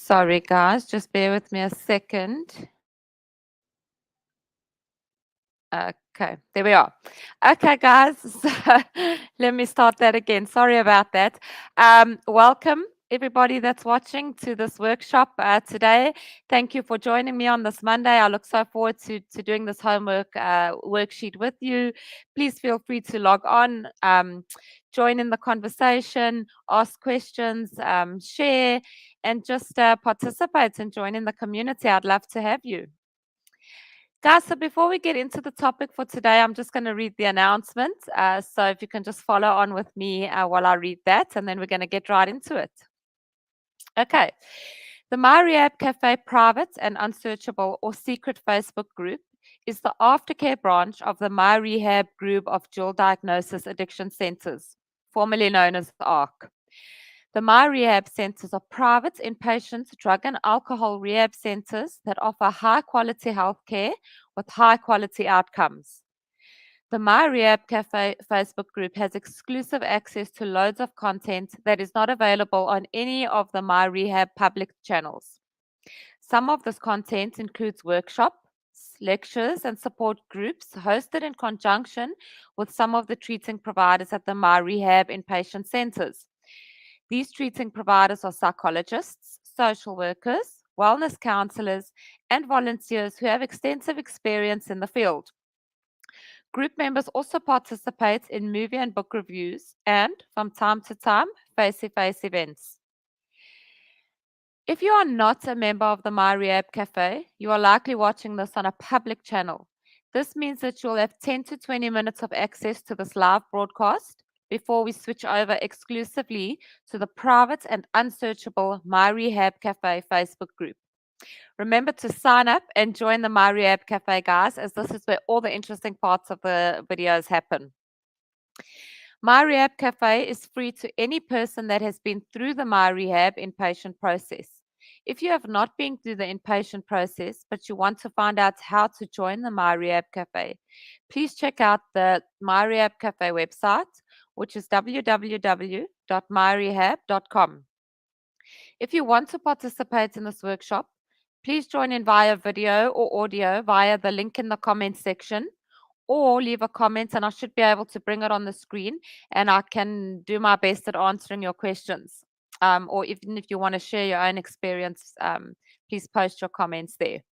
Sorry, guys, just bear with me a second. Okay, there we are. Okay, guys, so let me start that again. Sorry about that. Welcome, everybody that's watching to this workshop today. Thank you for joining me on this Monday. I look so forward to doing this homework worksheet with you. Please feel free to log on, join in the conversation, ask questions, share, and just participate and join in the community. I'd love to have you. Guys, so before we get into the topic for today, I'm just going to read the announcement. So if you can just follow on with me while I read that, and then we're going to get right into it. Okay. The MyRehab Cafe private and unsearchable or secret Facebook group is the aftercare branch of the MyRehab group of dual diagnosis addiction centers, formerly known as ARC. The MyRehab centers are private inpatient drug and alcohol rehab centers that offer high quality healthcare with high quality outcomes. The MyRehab Cafe Facebook group has exclusive access to loads of content that is not available on any of the MyRehab Public channels. Some of this content includes workshops, lectures, and support groups hosted in conjunction with some of the treating providers at the MyRehab inpatient centers. These treating providers are psychologists, social workers, wellness counselors, and volunteers who have extensive experience in the field. Group members also participate in movie and book reviews and, from time to time, face-to-face events. If you are not a member of the MyRehab Cafe, you are likely watching this on a public channel. This means that you'll have 10 to 20 minutes of access to this live broadcast before we switch over exclusively to the private and unsearchable MyRehab Cafe Facebook group. Remember to sign up and join the MyRehab Cafe, guys, as this is where all the interesting parts of the videos happen. MyRehab Cafe is free to any person that has been through the MyRehab inpatient process. If you have not been through the inpatient process, but you want to find out how to join the MyRehab Cafe, please check out the MyRehab Cafe website, which is www.myrehab.com. If you want to participate in this workshop, please join in via video or audio via the link in the comment section, or leave a comment and I should be able to bring it on the screen and I can do my best at answering your questions. Or even if you want to share your own experience, please post your comments there.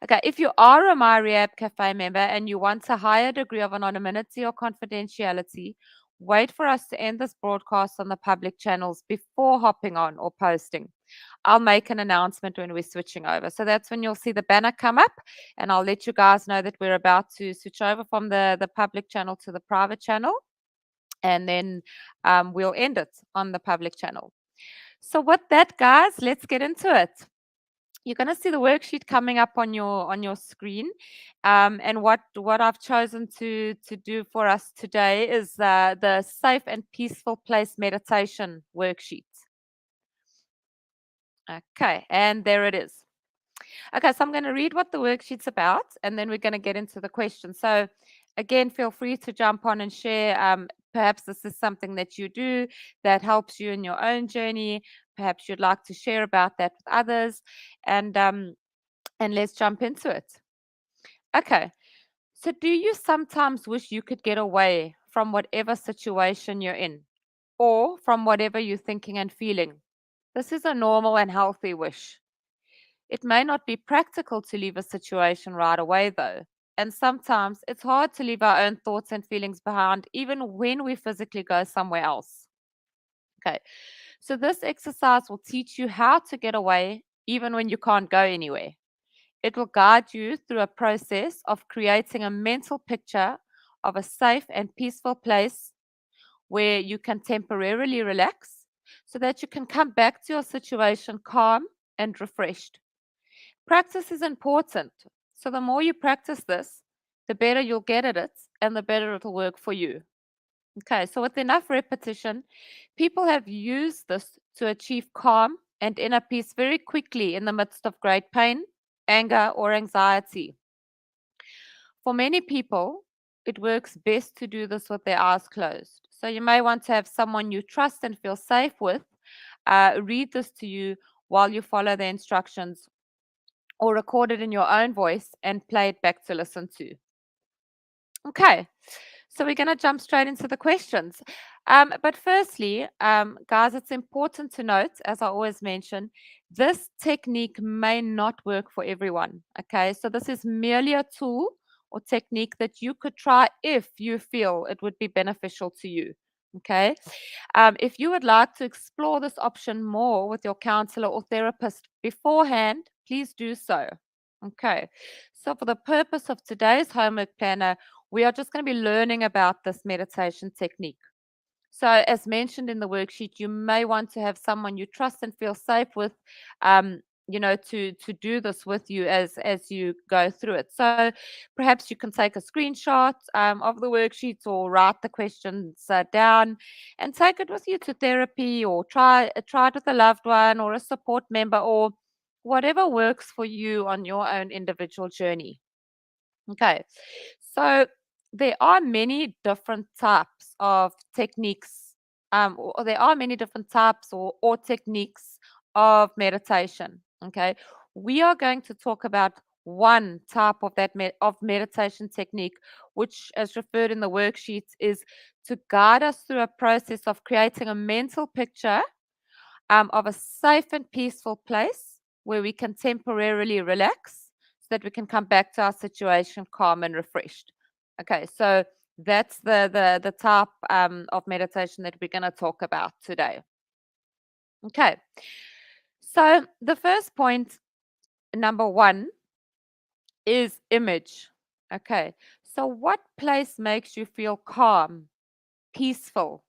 Okay, if you are a MyRehab Cafe member and you want a higher degree of anonymity or confidentiality, wait for us to end this broadcast on the public channels before hopping on or posting. I'll make an announcement when we're switching over. So that's when you'll see the banner come up, and I'll let you guys know that we're about to switch over from the public channel to the private channel, and then we'll end it on the public channel. So with that, guys, let's get into it. You're going to see the worksheet coming up on your screen, and what I've chosen to do for us today is the safe and peaceful place meditation worksheet. Okay, and there it is. Okay, so I'm going to read what the worksheet's about, and then we're going to get into the questions. So again, feel free to jump on and share. Perhaps this is something that you do that helps you in your own journey. Perhaps you'd like to share about that with others, and let's jump into it. Okay, so do you sometimes wish you could get away from whatever situation you're in, or from whatever you're thinking and feeling? This is a normal and healthy wish. It may not be practical to leave a situation right away, though, and sometimes it's hard to leave our own thoughts and feelings behind, even when we physically go somewhere else. Okay, so this exercise will teach you how to get away even when you can't go anywhere. It will guide you through a process of creating a mental picture of a safe and peaceful place where you can temporarily relax so that you can come back to your situation calm and refreshed. Practice is important. So the more you practice this, the better you'll get at it and the better it'll work for you. Okay, so with enough repetition, people have used this to achieve calm and inner peace very quickly in the midst of great pain, anger, or anxiety. For many people, it works best to do this with their eyes closed. So you may want to have someone you trust and feel safe with read this to you, while you follow the instructions, or record it in your own voice and play it back to listen to. Okay, so we're going to jump straight into the questions. But firstly, guys, it's important to note, as I always mention, this technique may not work for everyone. Okay, so this is merely a tool or technique that you could try if you feel it would be beneficial to you. Okay, if you would like to explore this option more with your counselor or therapist beforehand, please do so. Okay, so for the purpose of today's homework planner, we are just going to be learning about this meditation technique. So, as mentioned in the worksheet, you may want to have someone you trust and feel safe with, to do this with you as you go through it. So, perhaps you can take a screenshot of the worksheets or write the questions down and take it with you to therapy, or try it with a loved one or a support member, or whatever works for you on your own individual journey. Okay, so there are many different types of techniques, or there are many different types or techniques of meditation. Okay, we are going to talk about one type of of meditation technique, which, as referred in the worksheets, is to guide us through a process of creating a mental picture of a safe and peaceful place where we can temporarily relax so that we can come back to our situation calm and refreshed. Okay, so that's the type of meditation that we're going to talk about today. Okay, so the first point, number one, is image. Okay, so what place makes you feel calm, peaceful,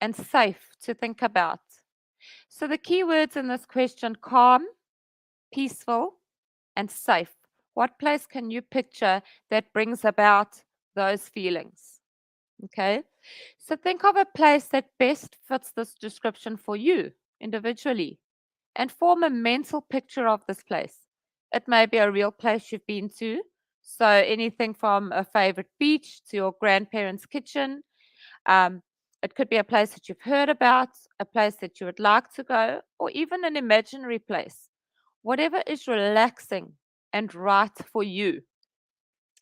and safe to think about? So the key words in this question: calm, peaceful, and safe. What place can you picture that brings about those feelings? Okay, so think of a place that best fits this description for you individually and form a mental picture of this place. It may be a real place you've been to, so anything from a favorite beach to your grandparents' kitchen. Um, it could be a place that you've heard about, a place that you would like to go, or even an imaginary place. Whatever is relaxing and right for you.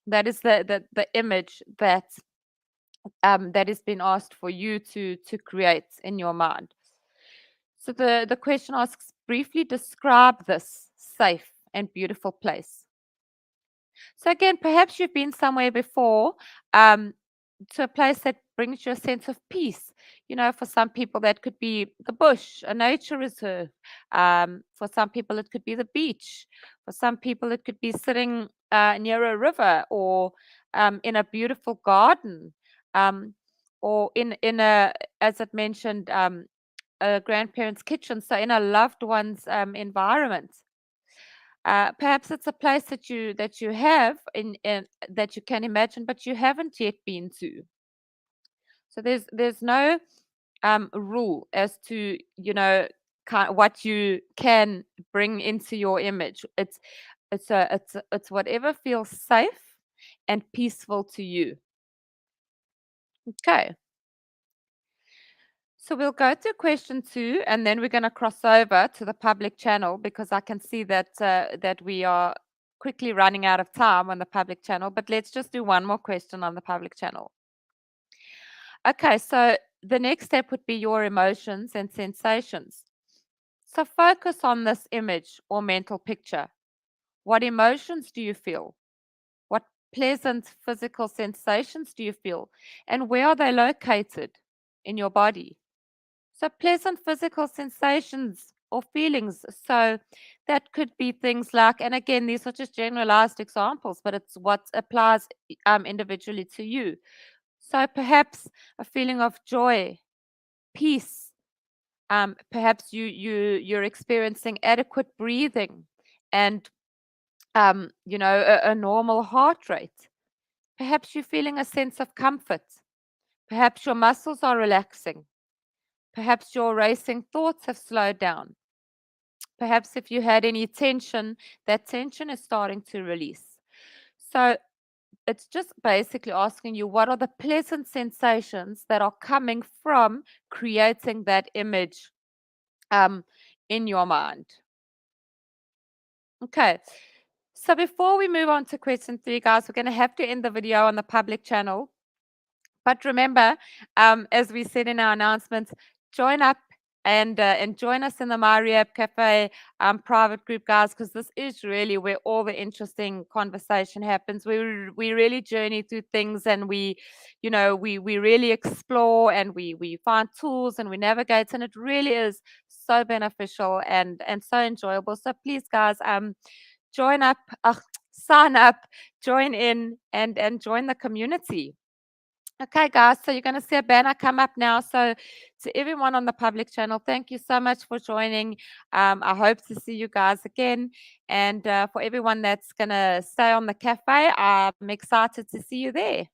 That is the image that has been asked for you to create in your mind. So the question asks, briefly describe this safe and beautiful place. So again, perhaps you've been somewhere before, to a place that brings you a sense of peace. For some people, that could be the bush, a nature reserve. For some people, it could be the beach. For some people, it could be sitting near a river, or in a beautiful garden, or in a, as it mentioned, a grandparent's kitchen. So in a loved one's environment. Perhaps it's a place that you have in that you can imagine, but you haven't yet been to. So there's no rule as to what you can bring into your image. It's whatever feels safe and peaceful to you. Okay. So we'll go to question 2, and then we're going to cross over to the public channel, because I can see that we are quickly running out of time on the public channel. But let's just do one more question on the public channel. Okay, so the next step would be your emotions and sensations. So focus on this image or mental picture. What emotions do you feel? What pleasant physical sensations do you feel? And where are they located in your body? So pleasant physical sensations or feelings. So that could be things like, and again, these are just generalized examples, but it's what applies individually to you. So perhaps a feeling of joy, peace. Perhaps you're experiencing adequate breathing and a normal heart rate. Perhaps you're feeling a sense of comfort. Perhaps your muscles are relaxing. Perhaps your racing thoughts have slowed down. Perhaps if you had any tension, that tension is starting to release. So it's just basically asking you, what are the pleasant sensations that are coming from creating that image in your mind? Okay. So before we move on to question 3, guys, we're going to have to end the video on the public channel. But remember, as we said in our announcements, join up and join us in the MyRehab Cafe private group, guys, because this is really where all the interesting conversation happens. We really journey through things, and we really explore, and we find tools, and we navigate, and it really is so beneficial and so enjoyable. So please, guys, join up, sign up, join in, and join the community. Okay, guys, so you're going to see a banner come up now. So, to everyone on the public channel, thank you so much for joining. I hope to see you guys again. And for everyone that's going to stay on the cafe, I'm excited to see you there.